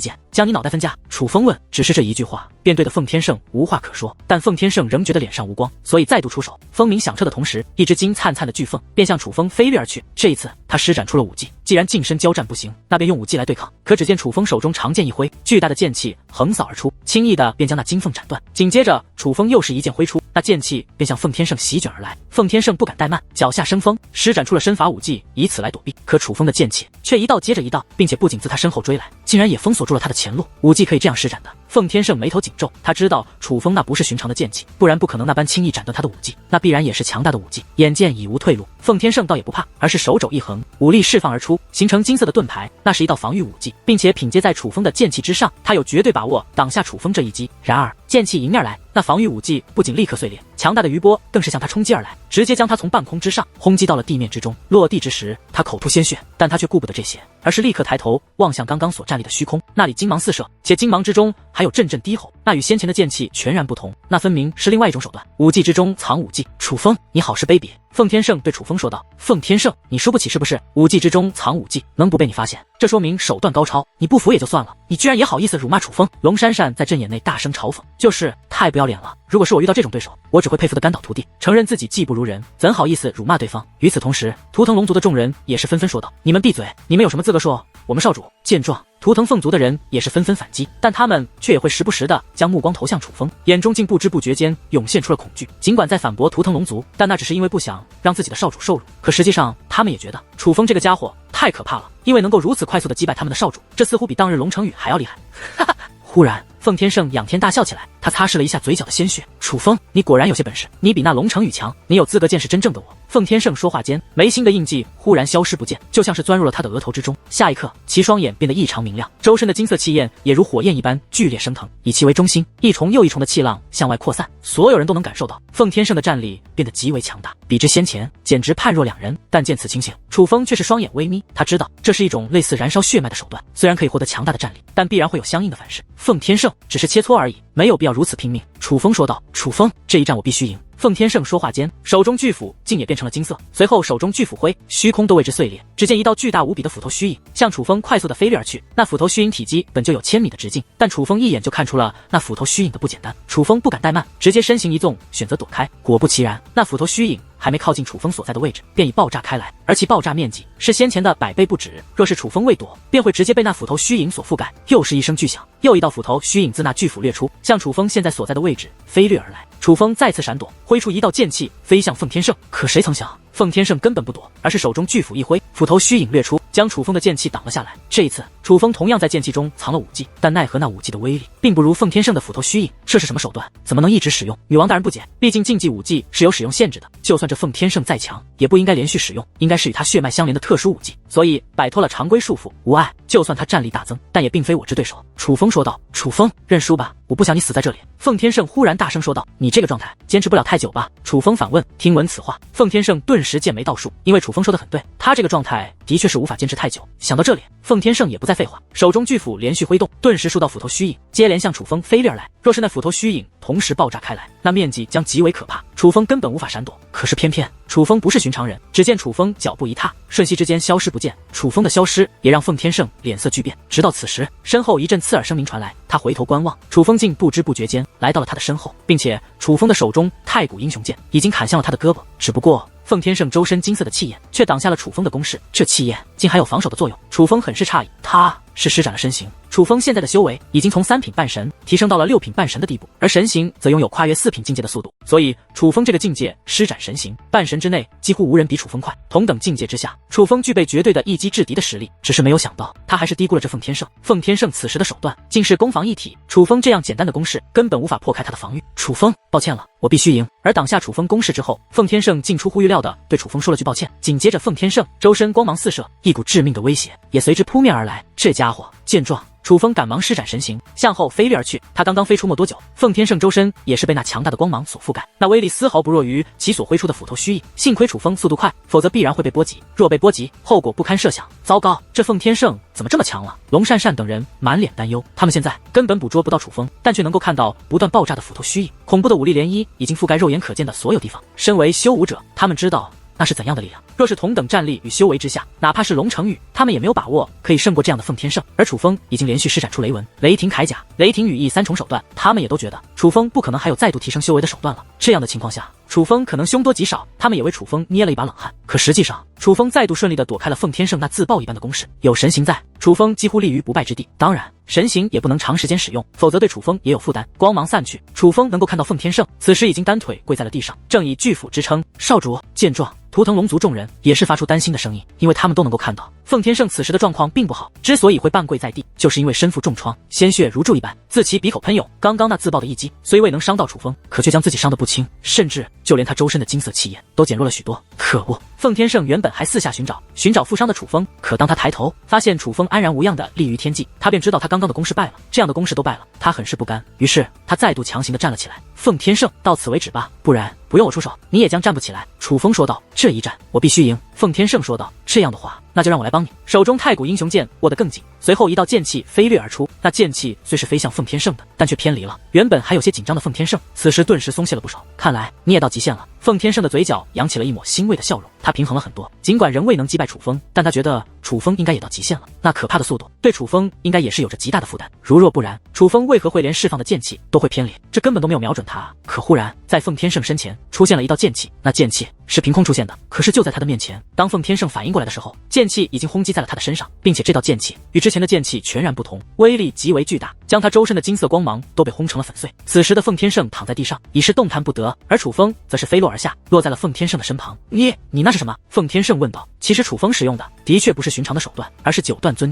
剑将你脑袋分家？楚风问，只是这一句话便对得凤天圣无话可说，但凤天圣仍觉得脸上无光，所以再度出手。风鸣响彻的同时，一只金灿灿的巨凤便向楚风飞掠而去。这一次他施展出了武技，既然近身交战不行，那便用武技来对抗。可只见楚风手中长剑一挥，巨大的剑气横扫而出，轻易的便将那金凤斩断。紧接着楚风又是一剑挥出，那剑气便向凤天圣席卷而来。凤天圣不敢怠慢，脚下生风，施展出了身法武技，以此来躲避。可楚风的剑气却一道接着一道，并且不仅自他身后追来，竟然也封锁住了他的前路。武技可以这样施展的，凤天圣眉头紧皱，他知道楚风那不是寻常的剑气，不然不可能那般轻易斩断他的武技，那必然也是强大的武技。眼见已无退路，凤天圣倒也不怕，而是手肘一横，武力释放而出，形成金色的盾牌，那是一道防御武技，并且凭借在楚风的剑气之上，他有绝对把握挡下楚风这一击。然而剑气迎面来，那防御武技不仅立刻碎裂，强大的余波更是向他冲击而来，直接将他从半空之上轰击到了地面之中。落地之时，他口吐鲜血，但他却顾不得这些，而是立刻抬头望向刚刚所站立的虚空，那里金芒四射，且金芒之中还有阵阵低吼，那与先前的剑气全然不同，那分明是另外一种手段，武技之中藏武技。楚风，你好是卑鄙！凤天圣对楚风说道：“凤天圣，你输不起是不是？武技之中藏武技，能不被你发现？这说明手段高超。你不服也就算了，你居然也好意思辱骂楚风！”龙珊珊在阵眼内大声嘲讽：“就是太不要脸了！如果是我遇到这种对手，我只会佩服得干倒涂地，承认自己技不如人，怎好意思辱骂对方？”与此同时，图腾龙族的众人也是纷纷说道：“你们闭嘴！你们有什么资格说我们少主？”见状，图腾凤族的人也是纷纷反击，但他们却也会时不时的将目光投向楚风，眼中竟不知不觉间涌现出了恐惧。尽管在反驳图腾龙族，但那只是因为不想让自己的少主受辱。可实际上，他们也觉得楚风这个家伙太可怕了，因为能够如此快速的击败他们的少主，这似乎比当日龙成宇还要厉害。哈哈！忽然，凤天圣仰天大笑起来，他擦拭了一下嘴角的鲜血。楚风，你果然有些本事，你比那龙成宇强，你有资格见识真正的我。凤天圣说话间，眉心的印记忽然消失不见，就像是钻入了他的额头之中。下一刻，其双眼变得异常明亮，周身的金色气焰也如火焰一般剧烈升腾，以其为中心，一重又一重的气浪向外扩散。所有人都能感受到凤天圣的战力变得极为强大，比之先前简直判若两人。但见此情形，楚风却是双眼微眯，他知道这是一种类似燃烧血脉的手段，虽然可以获得强大的战力，但必然会有相应的反噬。凤天圣只是切磋而已，没有必要如此拼命。楚风说道：“楚风，这一战我必须赢。”凤天圣说话间，手中巨斧竟也变成了金色，随后手中巨斧挥，虚空都为之碎裂。只见一道巨大无比的斧头虚影向楚风快速的飞掠而去。那斧头虚影体积本就有1000米的直径，但楚风一眼就看出了那斧头虚影的不简单。楚风不敢怠慢，直接身形一纵，选择躲开。果不其然，那斧头虚影还没靠近楚风所在的位置，便已爆炸开来，而其爆炸面积是先前的100倍不止。若是楚风未躲，便会直接被那斧头虚影所覆盖。又是一声巨响，又一道斧头虚影自那巨斧掠出，向楚风现在所在的位置飞掠而来。楚风再次闪躲，挥出一道剑气飞向凤天圣。可谁曾想，凤天圣根本不躲，而是手中巨斧一挥，斧头虚影掠出，将楚风的剑气挡了下来。这一次，楚风同样在剑气中藏了武技，但奈何那武技的威力并不如凤天圣的斧头虚影。这是什么手段？怎么能一直使用？女王大人不解，毕竟禁忌武技是有使用限制的，就算这凤天圣再强，也不应该连续使用，应该是与他血脉相连的特殊武技，所以摆脱了常规束缚，无碍。就算他战力大增，但也并非我之对手。楚风说道：“楚风，认输吧，我不想你死在这里。”凤天圣忽然大声说道：“你这个状态坚持不了太久吧？”楚风反问。听闻此话，凤天圣顿顿时剑眉倒竖，因为楚风说的很对，他这个状态的确是无法坚持太久。想到这里，奉天胜也不再废话，手中巨斧连续挥动，顿时数道斧头虚影接连向楚风飞掠而来。若是那斧头虚影同时爆炸开来，那面积将极为可怕，楚风根本无法闪躲。可是偏偏楚风不是寻常人，只见楚风脚步一踏，瞬息之间消失不见。楚风的消失也让奉天胜脸色巨变。直到此时，身后一阵刺耳声鸣传来，他回头观望，楚风竟不知不觉间来到了他的身后，并且楚风的手中太古英雄剑已经砍向了他的胳膊。只不过奉天胜周身金色的气焰却挡下了楚风的攻势，这气焰竟还有防守的作用。楚风很是诧异，他是施展了身形。楚风现在的修为已经从3品半神提升到了6品半神的地步，而神形则拥有跨越4品境界的速度，所以楚风这个境界施展神形，半神之内几乎无人比楚风快。同等境界之下，楚风具备绝对的一击制敌的实力，只是没有想到他还是低估了这奉天胜。奉天胜此时的手段竟是攻防一体，楚风这样简单的攻势根本无法破开他的防御。楚风，抱歉了，我必须赢。而挡下楚风攻势之后，奉天胜竟出乎预料的对楚风说了句抱歉，紧接着奉天胜周身光芒四射，一股致命的威胁也随之扑面而来。这家伙见状，楚风赶忙施展神形，向后飞掠而去。他刚刚飞出没多久，奉天胜周身也是被那强大的光芒所覆盖，那威力丝毫不弱于其所挥出的斧头虚影。幸亏楚风速度快，否则必然会被波及。若被波及，后果不堪设想。糟糕，这奉天胜怎么这么强了？龙善善等人满脸担忧，他们现在根本捕捉不到楚风，但却能够看到不断爆炸的斧头虚影，恐怖的武力涟漪已经覆盖肉眼可见的所有地方。身为修武者，他们知道那是怎样的力量。若是同等战力与修为之下，哪怕是龙成羽，他们也没有把握可以胜过这样的奉天胜。而楚风已经连续施展出雷纹、雷霆铠甲、雷霆羽翼3重手段，他们也都觉得楚风不可能还有再度提升修为的手段了。这样的情况下，楚风可能凶多吉少，他们也为楚风捏了一把冷汗。可实际上，楚风再度顺利地躲开了奉天胜那自爆一般的攻势，有神形在，楚风几乎立于不败之地。当然，神形也不能长时间使用，否则对楚风也有负担。光芒散去，楚风能够看到奉天胜此时已经单腿跪在了地上，正以巨斧支撑。少主见状，图腾龙族众人也是发出担心的声音，因为他们都能够看到奉天胜此时的状况并不好，之所以会半跪在地，就是因为身负重创，鲜血如注一般自其鼻口喷涌。刚刚那自爆的一击虽未能伤到楚风，可却将自己伤得不轻，甚至就连他周身的金色气焰都减弱了许多。可恶！奉天胜原本还四下寻找负伤的楚风，可当他抬头发现楚风安然无恙的立于天际，他便知道他刚刚的攻势败了。这样的攻势都败了，他很是不甘，于是他再度强行的站了起来。奉天胜，到此为止吧，不然不用我出手，你也将站不起来。楚风说道。这一战我必须赢。奉天胜说道。这样的话，那就让我来帮你。手中太古英雄剑握得更紧，随后一道剑气飞掠而出。那剑气虽是飞向奉天胜的，但却偏离了原本还有些紧张的奉天胜，此时顿时松懈了不少。看来你也到极限了。奉天胜的嘴角扬起了一抹欣慰的笑容，他平衡了很多，尽管仍未能击败楚风，但他觉得楚风应该也到极限了。那可怕的速度对楚风应该也是有着极大的负担，如若不然，楚风为何会连释放的剑气都会偏离？这根本都没有瞄准他啊。可忽然在奉天胜身前出现了一道剑气，那剑气是凭空出现的，可是就在他的面前，当奉天胜反应过来的时候，剑气已经轰击在了他的身上，并且这道剑气与之前的剑气全然不同，威力极为巨大，将他周身的金色光芒都被轰成了粉碎。此时的奉天胜躺在地上已是动弹不得，而楚风则是飞落而下，落在了奉天胜的身旁。你那是什么？奉天胜问道。其实楚风使用的的确不是寻常的手段，而是9段尊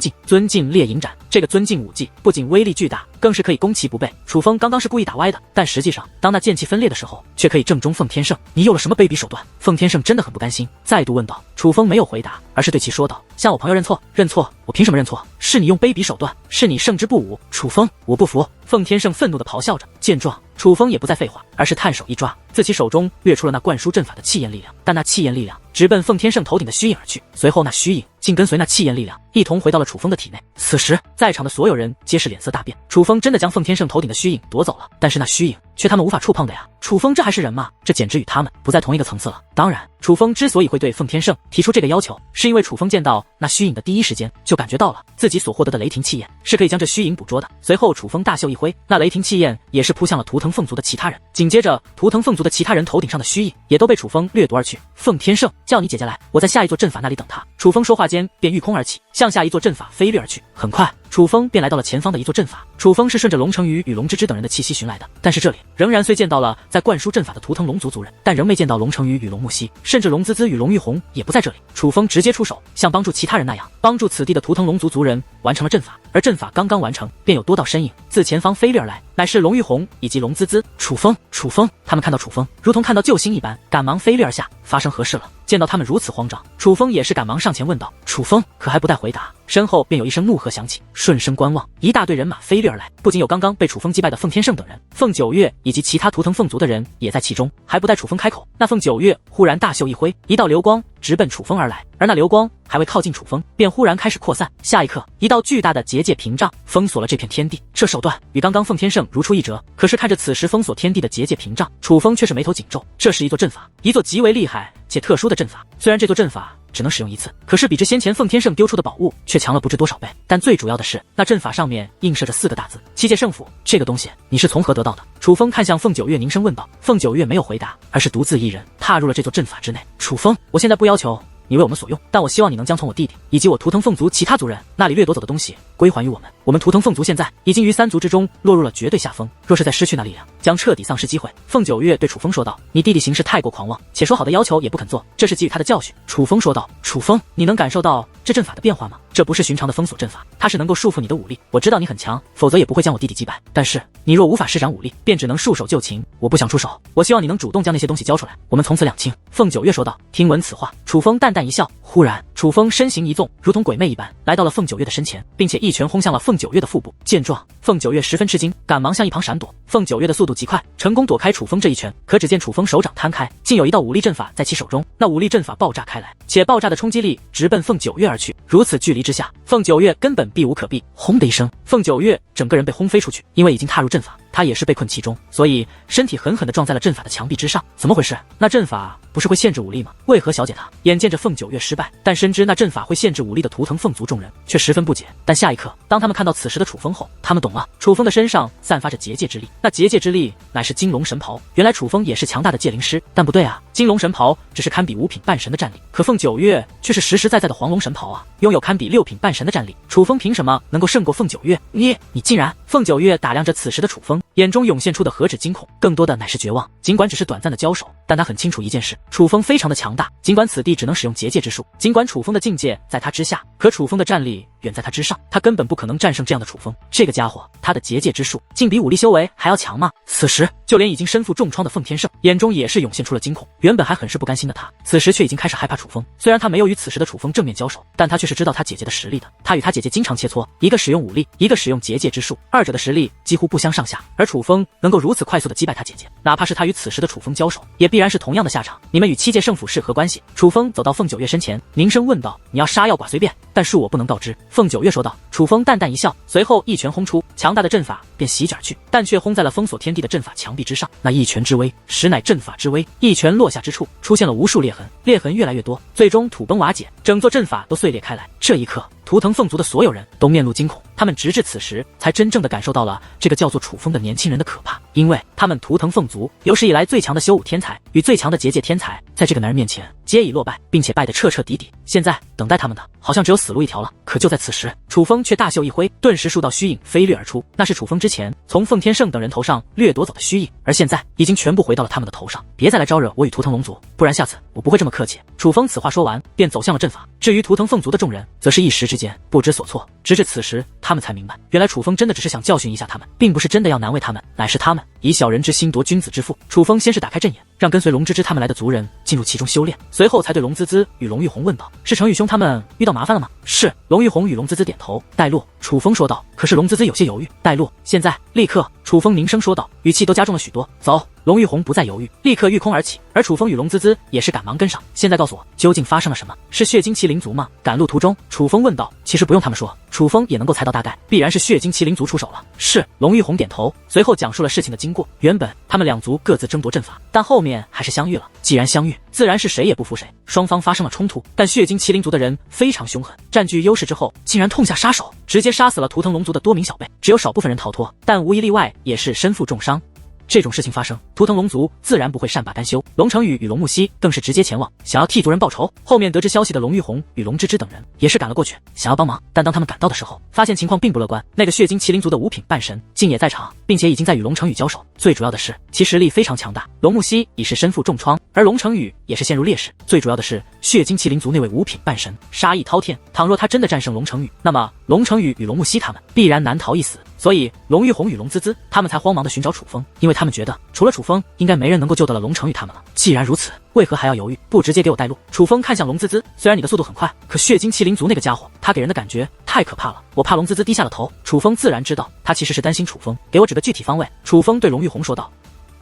劲猎鹰斩。这个尊劲武技不仅威力巨大，更是可以攻其不备。楚风刚刚是故意打歪的，但实际上当那剑气分裂的时候，却可以正中奉天胜。你有了什么卑鄙手段？奉天胜真的很不甘心，再度问道。楚风没有回答，而是对其说道：向我朋友认错。认错？我凭什么认错？是你用卑鄙手段，是你胜之不武。楚风，我不服！奉天胜愤怒地咆哮着。见状，楚风也不再废话，而是探手一抓，自其手中掠出了那灌输阵法的气焰力量。但那气焰力量直奔奉天胜头顶的虚影而去，随后那虚影竟跟随那气焰力量一同回到了楚风的体内。此时在场的所有人皆是脸色大变，楚风真的将奉天胜头顶的虚影夺走了，但是那虚影却他们无法触碰的呀。楚风这还是人吗？这简直与他们不在同一个层次了。当然，楚风之所以会对奉天胜提出这个要求，是因为楚风见到那虚影的第一时间就感觉到了自己所获得的雷霆气焰是可以将这虚影捕捉的。随后楚风大袖一挥，那雷霆气焰也是扑向了图腾凤族的其他人，紧接着图腾凤族的其他人头顶上的虚影也都被楚风掠夺而去。奉天胜，叫你姐姐来，我在下一座阵法那里等她。楚风说话间便御空而起，向下一座阵法飞掠而去。很快，楚风便来到了前方的一座阵法。楚风是顺着龙成羽与龙芝芝等人的气息寻来的，但是这里仍然虽见到了在灌输阵法的图腾龙族族人，但仍没见到龙成羽与龙木兮，甚至龙滋滋与龙玉红也不在这里。楚风直接出手，像帮助其他人那样，帮助此地的图腾龙族族人完成了阵法。而阵法刚刚完成，便有多道身影自前方飞掠而来。乃是龙玉红以及龙滋滋。楚风，楚风！他们看到楚风，如同看到救星一般，赶忙飞掠而下。发生何事了？见到他们如此慌张，楚风也是赶忙上前问道：“楚风！”可还不待回答，身后便有一声怒喝响起。顺声观望，一大队人马飞掠而来，不仅有刚刚被楚风击败的凤天胜等人，凤九岳以及其他图腾凤族的人也在其中。还不待楚风开口，那凤九岳忽然大袖一挥，一道流光直奔楚风而来，而那流光还未靠近楚风，便忽然开始扩散。下一刻，一道巨大的结界屏障封锁了这片天地。这手段与刚刚凤天胜如出一辙。可是看着此时封锁天地的结界屏障，楚风却是眉头紧皱。这是一座阵法，一座极为厉害且特殊的阵法。虽然这座阵法只能使用一次，可是比之先前凤天胜丢出的宝物却强了不知多少倍。但最主要的是，那阵法上面映射着4个大字：七界圣府。这个东西你是从何得到的？楚风看向凤九岳，凝声问道。凤九岳没有回答，而是独自一人踏入了这座阵法之内。楚风，我现在不要求你为我们所用，但我希望你能将从我弟弟以及我图腾凤族其他族人那里掠夺走的东西归还于我们。我们图腾凤族现在已经于3族之中落入了绝对下风，若是再失去那力量，将彻底丧失机会。凤九岳对楚风说道：“你弟弟行事太过狂妄，且说好的要求也不肯做，这是给予他的教训。”楚风说道：“楚风，你能感受到这阵法的变化吗？这不是寻常的封锁阵法，它是能够束缚你的武力。我知道你很强，否则也不会将我弟弟击败。但是你若无法施展武力，便只能束手就擒。我不想出手，我希望你能主动将那些东西交出来，我们从此两清。”凤九岳说道。听闻此话，楚风淡淡一笑。忽然，楚风身形一纵，如同鬼魅一般来到了凤九岳的身前，并且一拳轰向了凤九岳的腹部。见状，凤九岳十分吃惊，赶忙向一旁闪躲。凤九岳的速度极快，成功躲开楚风这一拳。可只见楚风手掌摊开，竟有一道武力阵法在其手中。那武力阵法爆炸开来，且爆炸的冲击力直奔凤九岳而去。如此距离之下，凤九岳根本避无可避。轰的一声，凤九岳整个人被轰飞出去。因为已经踏入阵法，他也是被困其中，所以身体狠狠地撞在了阵法的墙壁之上。怎么回事？那阵法不是会限制武力吗？为何小姐她眼见着凤九岳失败，但深知那阵法会限制武力的图腾凤族众人却十分不解。但下一刻，当他们看到此时的楚风后，他们懂了。楚风的身上散发着结界之力，那结界之力乃是金龙神袍。原来楚风也是强大的界灵师，但不对啊，金龙神袍只是堪比5品半神的战力，可凤九岳却是实实在在的黄龙神袍啊，拥有堪比6品半神的战力。楚风凭什么能够胜过凤九岳？你竟然！凤九岳打量着此时的楚风，眼中涌现出的何止惊恐，更多的乃是绝望。尽管只是短暂的交手，但他很清楚一件事，楚风非常的强大。尽管此地只能使用结界之术，尽管楚风的境界在他之下，可楚风的战力远在他之上，他根本不可能战胜这样的楚风。这个家伙，他的结界之术竟比武力修为还要强吗？此时，就连已经身负重创的凤天胜，眼中也是涌现出了惊恐。原本还很是不甘心的他，此时却已经开始害怕楚风。虽然他没有与此时的楚风正面交手，但他却是知道他姐姐的实力的。他与他姐姐经常切磋，一个使用武力，一个使用结界之术，二者的实力几乎不相上下。而楚风能够如此快速的击败他姐姐，哪怕是他与此时的楚风交手，也必然是同样的下场。你们与七界圣府是何关系？楚风走到凤九岳身前，凝声问道：“你要杀要剐随便，但恕我不能告知。”凤九岳说道。楚风淡淡一笑，随后一拳轰出，强大的阵法便席卷而去，但却轰在了封锁天地的阵法墙壁之上。那一拳之威，实乃阵法之威。一拳落下之处，出现了无数裂痕，裂痕越来越多，最终土崩瓦解，整座阵法都碎裂开来。这一刻，图腾凤族的所有人都面露惊恐，他们直至此时才真正的感受到了这个叫做楚风的年轻人的可怕，因为他们图腾凤族有史以来最强的修武天才与最强的结界天才，在这个男人面前皆已落败，并且败得彻彻底底。现在等待他们的好像只有死路一条了。可就在此时，楚风却大袖一挥，顿时数道虚影飞掠而出，那是楚风之前从凤天胜等人头上掠夺走的虚影，而现在已经全部回到了他们的头上。别再来招惹我与图腾龙族，不然下次我不会这么客气。楚风此话说完，便走向了阵法。至于图腾凤族的众人，则是一时之间不知所措，直至此时，他们才明白，原来楚风真的只是想教训一下他们，并不是真的要难为他们，乃是他们以小人之心夺君子之腹。楚风先是打开阵眼，让跟随龙芝芝他们来的族人进入其中修炼，随后才对龙滋滋与龙玉红问道：“是程宇兄他们遇到麻烦了吗？”是。龙玉红与龙滋滋点头。带路。楚风说道。可是龙滋滋有些犹豫。带路。现在，立刻。楚风凝声说道，语气都加重了许多。走。龙玉红不再犹豫，立刻御空而起，而楚风与龙滋滋也是赶忙跟上。现在告诉我，究竟发生了什么？是血晶麒麟族吗？赶路途中，楚风问道。其实不用他们说，楚风也能够猜到大概，必然是血晶麒麟族出手了。是。龙玉红点头，随后讲述了事情的经过。原本他们两族各自争夺阵法，但后面还是相遇了。既然相遇，自然是谁也不服谁，双方发生了冲突。但血晶麒麟族的人非常凶狠，占据优势之后，竟然痛下杀手，直接杀死了图腾龙族的多名小辈，只有少部分人逃脱，但无一例外也是身负重伤。这种事情发生，图腾龙族自然不会善罢甘休。龙成宇与龙木西更是直接前往，想要替族人报仇。后面得知消息的龙玉红与龙芝芝等人也是赶了过去，想要帮忙。但当他们赶到的时候，发现情况并不乐观。那个血晶麒麟族的5品半神竟也在场，并且已经在与龙成宇交手。最主要的是，其实力非常强大。龙木西已是身负重创，而龙成宇也是陷入劣势。最主要的是，血晶麒麟族那位5品半神杀意滔天，倘若他真的战胜龙成宇，那么龙成宇与龙木西他们必然难逃一死。所以龙玉红与龙滋滋他们才慌忙的寻找楚风，因为他们觉得除了楚风，应该没人能够救得了龙成宇他们了。既然如此，为何还要犹豫？不直接给我带路？楚风看向龙滋滋，虽然你的速度很快，可血精麒麟族那个家伙，他给人的感觉太可怕了。我怕龙滋滋低下了头。楚风自然知道，他其实是担心楚风。给我指个具体方位。楚风对龙玉红说道。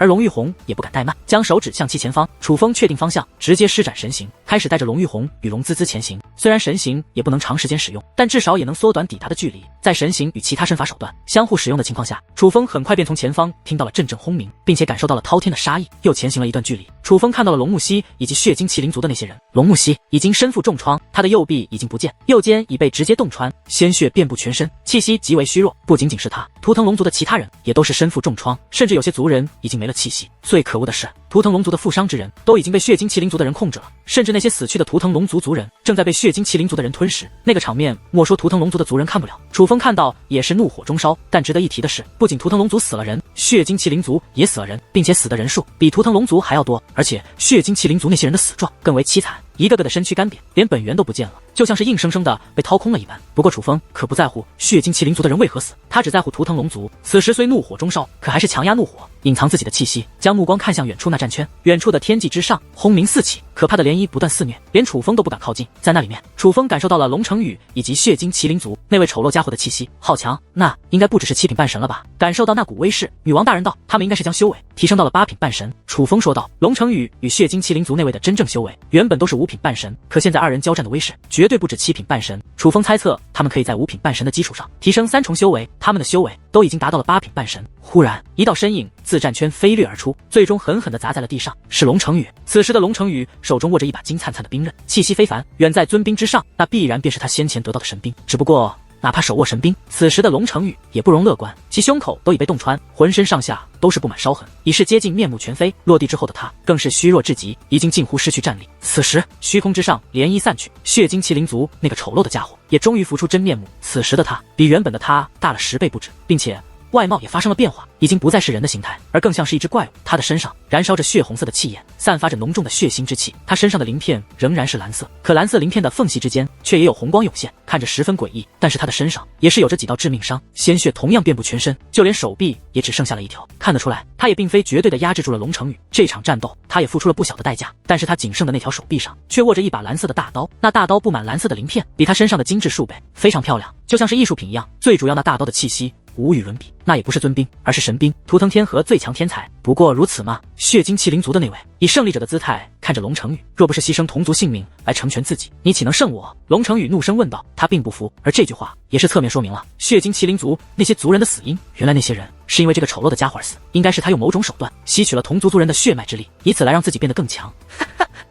而龙玉红也不敢怠慢，将手指向其前方。楚风确定方向，直接施展神行，开始带着龙玉红与龙滋滋前行。虽然神行也不能长时间使用，但至少也能缩短抵达的距离。在神行与其他身法手段相互使用的情况下，楚风很快便从前方听到了阵阵轰鸣，并且感受到了滔天的杀意。又前行了一段距离，楚风看到了龙木西以及血精麒麟族的那些人。龙木西已经身负重创，他的右臂已经不见，右肩已被直接洞穿，鲜血遍布全身，气息极为虚弱。不仅仅是他，图腾龙族的其他人也都是身负重创，甚至有些族人已经没了气息。最可恶的是，图腾龙族的负伤之人都已经被血精麒麟族的人控制了，甚至那些死去的图腾龙族族人正在被血精麒麟族的人吞噬。那个场面，莫说图腾龙族的族人看不了，楚风看到也是怒火中烧。但值得一提的是，不仅图腾龙族死了人，血精麒麟族也死了人，并且死的人数比图腾龙族还要多，而且血精麒麟族那些人的死状更为凄惨，一个个的身躯干瘪，连本源都不见了，就像是硬生生的被掏空了一般。不过楚风可不在乎血精麒麟族的人为何死，他只在乎图腾龙族。此时虽怒火中烧，可还是强压怒火，隐藏自己的气息，将目光看向远处那战圈。远处的天际之上，轰鸣四起，可怕的涟漪不断肆虐，连楚风都不敢靠近。在那里面，楚风感受到了龙成宇以及血精麒麟族那位丑陋家伙的气息，好强，那应该不只是7品半神了吧？感受到那股威势，女王大人道，他们应该是将修为提升到了8品半神。楚风说道，龙成宇与血精麒麟族那位的真正修为原本都是5品半神，可现在二人交战的威势绝对不止7品半神。楚风猜测他们可以在5品半神的基础上提升3重修为，他们的修为都已经达到了8品半神。忽然一道身影自战圈飞掠而出，最终狠狠地砸在了地上，是龙成宇。此时的龙成宇手中握着一把金灿灿的兵刃，气息非凡，远在尊兵之上，那必然便是他先前得到的神兵。只不过哪怕手握神兵，此时的龙成宇也不容乐观，其胸口都已被洞穿，浑身上下都是布满烧痕，已是接近面目全非。落地之后的他更是虚弱至极，已经近乎失去战力。此时虚空之上涟漪散去，血精麒麟族那个丑陋的家伙也终于浮出真面目。此时的他比原本的他大了10倍不止，并且外貌也发生了变化，已经不再是人的形态，而更像是一只怪物。他的身上燃烧着血红色的气焰，散发着浓重的血腥之气。他身上的鳞片仍然是蓝色，可蓝色鳞片的缝隙之间却也有红光涌现，看着十分诡异。但是他的身上也是有着几道致命伤，鲜血同样遍布全身，就连手臂也只剩下了一条。看得出来，他也并非绝对的压制住了龙成宇。这场战斗他也付出了不小的代价，但是他仅剩的那条手臂上却握着一把蓝色的大刀，那大刀布满蓝色的鳞片，比他身上的精致数倍，非常漂亮，就像是艺术品一样。最主要那大刀的气息无与伦比，那也不是尊兵，而是神兵，图腾天河最强天才。不过如此吗？血精麒麟族的那位以胜利者的姿态看着龙成宇，若不是牺牲同族性命来成全自己，你岂能胜我？龙成宇怒声问道。他并不服，而这句话也是侧面说明了血精麒麟族那些族人的死因。原来那些人是因为这个丑陋的家伙而死，应该是他用某种手段吸取了同族族人的血脉之力，以此来让自己变得更强。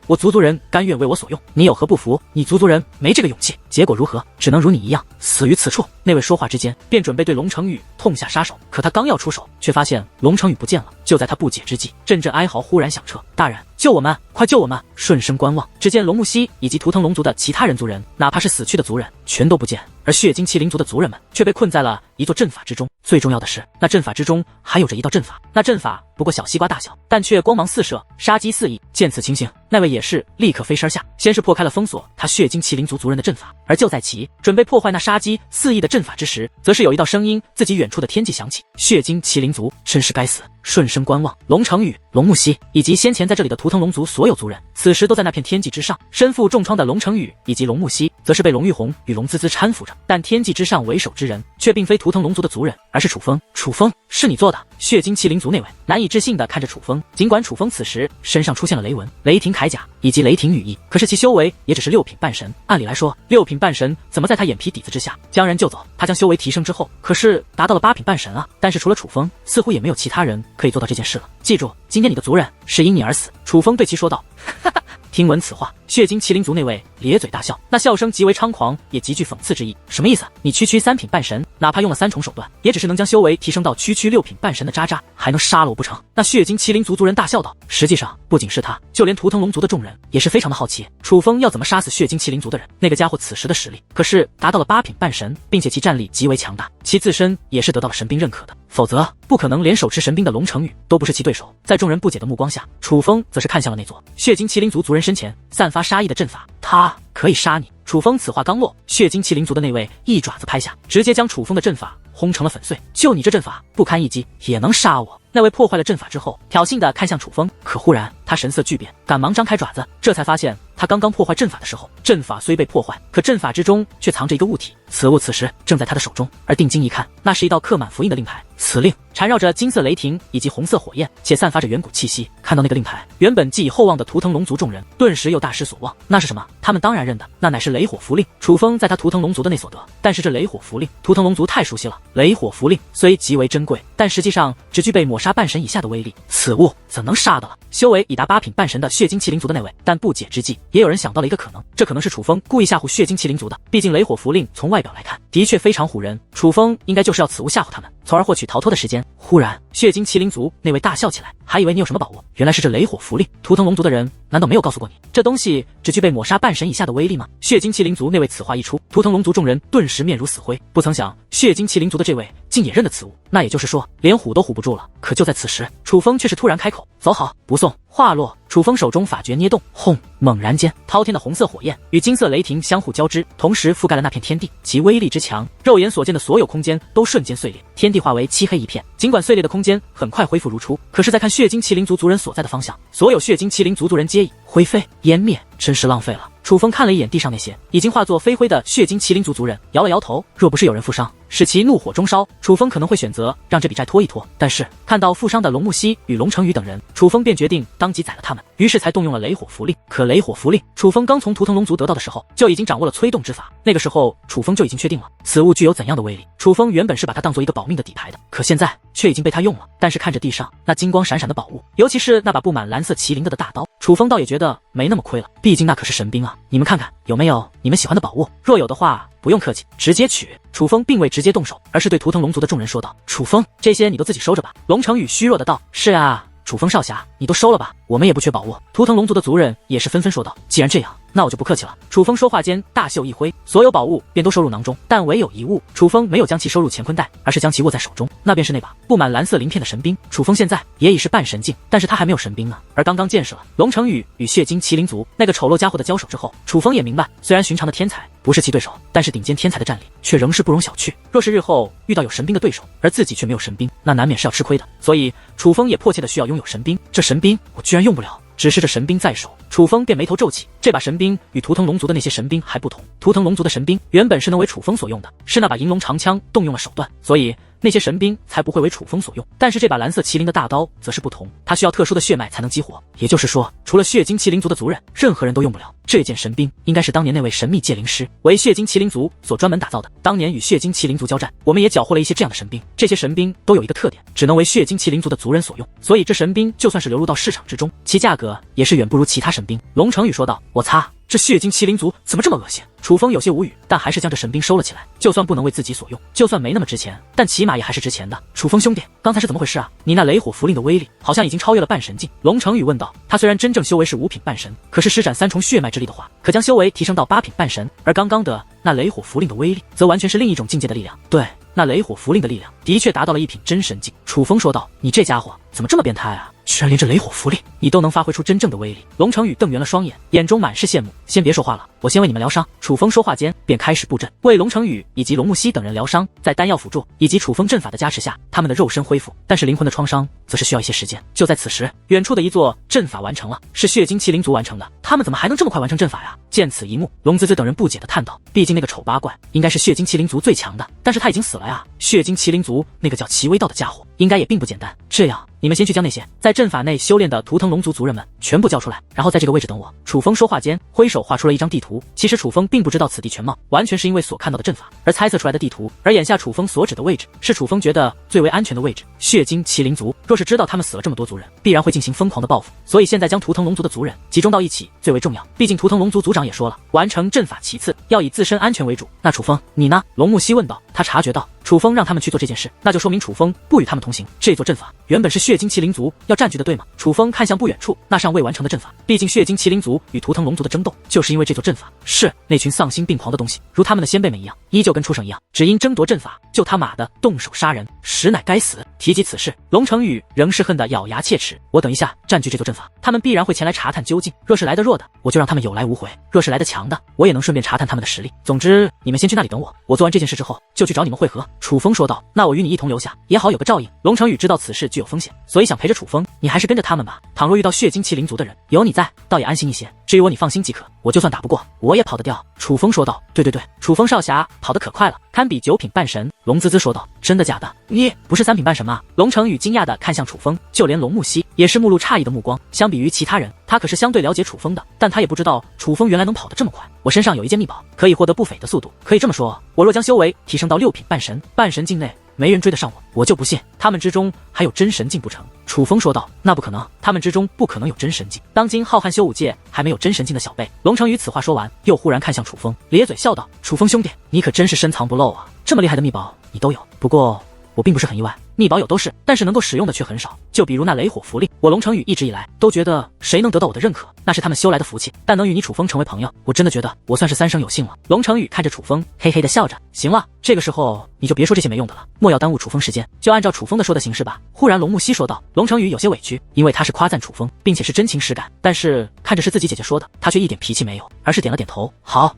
我族族人甘愿为我所用，你有何不服？你族族人没这个勇气，结果如何？只能如你一样死于此处。那位说话之间便准备对龙成宇痛下杀手，可他刚要出手，却发现龙成宇不见了。就在他不解之际，阵阵哀嚎忽然响彻，大人救我们，快救我们！顺身观望，只见龙木西以及图腾龙族的其他人族人，哪怕是死去的族人全都不见，而血精麒麟族的族人们却被困在了一座阵法之中。最重要的是，那阵法之中还有着一道阵法，那阵法不过小西瓜大小，但却光芒四射，杀机四溢。见此情形，那位也是立刻飞身下，先是破开了封锁他血精麒麟族族人的阵法，而就在其准备破坏那杀机四溢的阵法之时，则是有一道声音自己远处的天际响起：血精麒麟族真是该死！顺身观望，龙成宇、龙木西以及先前在这里的图腾龙族所有族人，此时都在那片天际之上。身负重创的龙成宇以及龙木西，则是被龙玉红与龙滋滋搀扶着。但天际之上为首之人，却并非图腾龙族的族人，而是楚风。楚风，是你做的？血精麒麟族那位难以置信地看着楚风。尽管楚风此时身上出现了雷纹、雷霆铠甲以及雷霆羽翼，可是其修为也只是6品半神。按理来说，6品半神怎么在他眼皮底子之下将人救走？他将修为提升之后，可是达到了8品半神啊！但是除了楚风，似乎也没有其他人可以做到这件事了。记住，今天你的族人是因你而死。楚风对其说道。哈哈。听闻此话，血精麒麟族那位咧嘴大笑，那笑声极为猖狂，也极具讽刺之意。什么意思？你区3品半神，哪怕用了3重手段，也只是能将修为提升到区6品半神的渣渣，还能杀了我不成？那血精麒麟族族人大笑道。实际上，不仅是他，就连图腾龙族的众人也是非常的好奇，楚风要怎么杀死血精麒麟族的人。那个家伙此时的实力可是达到了8品半神，并且其战力极为强大，其自身也是得到了神兵认可的，否则不可能连手持神兵的龙成宇都不是其对手。在众人不解的目光下，楚风则是看向了那座血精麒麟族族人身前散发杀意的阵法。他可以杀你。楚风此话刚落，血精麒麟族的那位一爪子拍下，直接将楚风的阵法轰成了粉碎。就你这阵法不堪一击，也能杀我？那位破坏了阵法之后，挑衅地看向楚风，可忽然他神色巨变，赶忙张开爪子，这才发现他刚刚破坏阵法的时候，阵法虽被破坏，可阵法之中却藏着一个物体，此物此时正在他的手中。而定睛一看，那是一道刻满符印的令牌，此令缠绕着金色雷霆以及红色火焰，且散发着远古气息。看到那个令牌，原本寄以厚望的图腾龙族众人顿时又大失所望。那是什么？他们当然认得，那乃是雷火符令。楚风在他图腾龙族的内所得，但是这雷火符令，图腾龙族太熟悉了。雷火符令虽极为珍贵，但实际上只具备抹杀半神以下的威力，此物怎能杀得了修为已达8品半神的血晶麒麟族的那位？但不解之际，也有人想到了一个可能，这可能是楚风故意吓唬血晶麒麟族的。毕竟雷火符令从外表来看，的确非常唬人，楚风应该就是要此物吓唬他们，从而获取逃脱的时间。忽然，血晶麒麟族那位大笑起来，还以为你有什么宝物，原来是这雷火符令。图腾龙族的人难道没有告诉过你，这东西只具备抹杀半神以下的威力吗？血晶麒麟族那位此话一出，图腾龙族众人顿时面如死灰。不曾想，血晶麒麟族的这位竟也认得此物，那也就是说，连唬都唬不住了。可就在此时，楚风却是突然开口：“走好！”不送。话落，楚风手中法诀捏动，轰！猛然间，滔天的红色火焰与金色雷霆相互交织，同时覆盖了那片天地，其威力之强，肉眼所见的所有空间都瞬间碎裂，天地化为漆黑一片。尽管碎裂的空间很快恢复如初，可是再看血晶麒麟族族人所在的方向，所有血晶麒麟族族人皆已灰飞烟灭，真是浪费了。楚风看了一眼地上那些已经化作飞灰的血晶麒麟族族人，摇了摇头，若不是有人负伤，使其怒火中烧，楚风可能会选择让这笔债拖一拖。但是看到负伤的龙木西与龙成宇等人，楚风便决定当即宰了他们，于是才动用了雷火符令。可雷火符令，楚风刚从图腾龙族得到的时候，就已经掌握了催动之法，那个时候楚风就已经确定了此物具有怎样的威力。楚风原本是把它当做一个保命的底牌的，可现在却已经被他用了。但是看着地上那金光闪闪的宝物，尤其是那把布满蓝色麒麟的大刀，楚风倒也觉得没那么亏了，毕竟那可是神兵啊！你们看看有没有你们喜欢的宝物？若有的话，不用客气，直接取。楚风并未直接动手，而是对图腾龙族的众人说道：“楚风，这些你都自己收着吧。”龙成宇虚弱的道：“是啊，楚风少侠，你都收了吧，我们也不缺宝物。”图腾龙族的族人也是纷纷说道：“既然这样，那我就不客气了。”楚风说话间，大袖一挥，所有宝物便都收入囊中，但唯有一物，楚风没有将其收入乾坤袋，而是将其握在手中，那便是那把布满蓝色鳞片的神兵。楚风现在也已是半神境，但是他还没有神兵呢。而刚刚见识了龙成宇与血晶麒麟族那个丑陋家伙的交手之后，楚风也明白，虽然寻常的天才不是其对手，但是顶尖天才的战力却仍是不容小觑。若是日后遇到有神兵的对手，而自己却没有神兵，那难免是要吃亏的。所以楚风也迫切的需要拥有神兵。这神兵我居然用不了，只是这神兵在手，楚风便眉头皱起。这把神兵与图腾龙族的那些神兵还不同，图腾龙族的神兵原本是能为楚风所用的，是那把银龙长枪动用了手段，所以那些神兵才不会为楚风所用。但是这把蓝色麒麟的大刀则是不同，它需要特殊的血脉才能激活，也就是说，除了血晶麒麟族的族人，任何人都用不了。这件神兵应该是当年那位神秘戒灵师为血晶麒麟族所专门打造的。当年与血晶麒麟族交战，我们也缴获了一些这样的神兵，这些神兵都有一个特点，只能为血晶麒麟族的族人所用，所以这神兵就算是流入到市场之中，其价格也是远不如其他神兵。龙成宇说道：“我擦，这血晶麒麟族怎么这么恶心？”楚风有些无语，但还是将这神兵收了起来。就算不能为自己所用，就算没那么值钱，但起码也还是值钱的。楚风兄弟，刚才是怎么回事啊？你那雷火符令的威力好像已经超越了半神境。龙成宇问道。他虽然真正修为是5品半神，可是施展3重血脉之力的话，可将修为提升到8品半神。而刚刚的那雷火符令的威力，则完全是另一种境界的力量。对，那雷火符令的力量的确达到了1品真神境。楚风说道：“你这家伙怎么这么变态啊？居然连这雷火符令你都能发挥出真正的威力。”龙成宇瞪圆了双眼，眼中满是羡慕。先别说话了，我先为你们疗伤。楚风说话间便开始布阵，为龙成宇以及龙木西等人疗伤。在丹药辅助以及楚风阵法的加持下，他们的肉身恢复，但是灵魂的创伤则是需要一些时间。就在此时，远处的一座阵法完成了，是血晶麒麟族完成的。他们怎么还能这么快完成阵法呀？见此一幕，龙滋滋等人不解地叹道：“毕竟那个丑八怪应该是血晶麒麟族最强的，但是他已经死了呀。血晶麒麟族那个叫齐威道的家伙，应该也并不简单。这样，你们先去将那些在阵法内修炼的图腾龙族族人们全部叫出来，然后在这个位置等我。”楚风说话间，挥手画出了一张地图。其实楚风并不知道此地全貌，完全是因为所看到的阵法而猜测出来的地图。而眼下楚风所指的位置，是楚风觉得最为安全的位置。血晶麒麟族若是知道他们死了这么多族人，必然会进行疯狂的报复，所以现在将图腾龙族的族人集中到一起最为重要。毕竟图腾龙族族长也说了，完成阵法其次，要以自身安全为主。那楚风，你呢？龙木西问道。他察觉到楚风让他们去做这件事，那就说明楚风不与他们同行。这座阵法原本是血晶麒麟族要占据的，对吗？楚风看向不远处那尚未完成的阵法，毕竟血晶麒麟族与图腾龙族的争斗，就是因为这座阵法。是那群丧心病狂的东西，如他们的先辈们一样，依旧跟畜生一样，只因争夺阵法，就他妈的动手杀人，实乃该死。提及此事，龙成宇仍是恨得咬牙切齿。我等一下占据这座阵法，他们必然会前来查探究竟。若是来得弱的，我就让他们有来无回；若是来得强的，我也能顺便查探他们的实力。总之，你们先去那里等我，我做完这件事之后就去找你们会合。楚风说道。那我与你一同留下，也好有个照应。龙成宇知道此事具有风险，所以想陪着楚风。你还是跟着他们吧。倘若遇到血精麒麟族的人，有你在，倒也安心一些。至于我，你放心即可。我就算打不过，我也跑得掉。楚风说道。对，楚风少侠跑得可快了，堪比9品半神。龙滋滋说道。真的假的？你不是3品半神吗？龙成宇惊讶地看向楚风，就连龙木西也是目露诧异的目光。相比于其他人，他可是相对了解楚风的，但他也不知道楚风原来能跑得这么快。我身上有一件秘宝，可以获得不菲的速度。可以这么说，我若将修为提升到6品半神，半神境内没人追得上我就不信他们之中还有真神境不成。楚风说道。那不可能，他们之中不可能有真神境，当今浩瀚修武界还没有真神境的小辈。龙成宇此话说完，又忽然看向楚风，咧嘴笑道。楚风兄弟，你可真是深藏不露啊，这么厉害的秘宝你都有。不过我并不是很意外，秘宝有都是，但是能够使用的却很少。就比如那雷火符令，我龙成宇一直以来都觉得谁能得到我的认可，那是他们修来的福气。但能与你楚风成为朋友，我真的觉得我算是3生有幸了。龙成宇看着楚风，嘿嘿的笑着。行了，这个时候你就别说这些没用的了，莫要耽误楚风时间，就按照楚风的说的行事吧。忽然龙木西说道。龙成宇有些委屈，因为他是夸赞楚风，并且是真情实感，但是看着是自己姐姐说的，他却一点脾气没有，而是点了点头。好。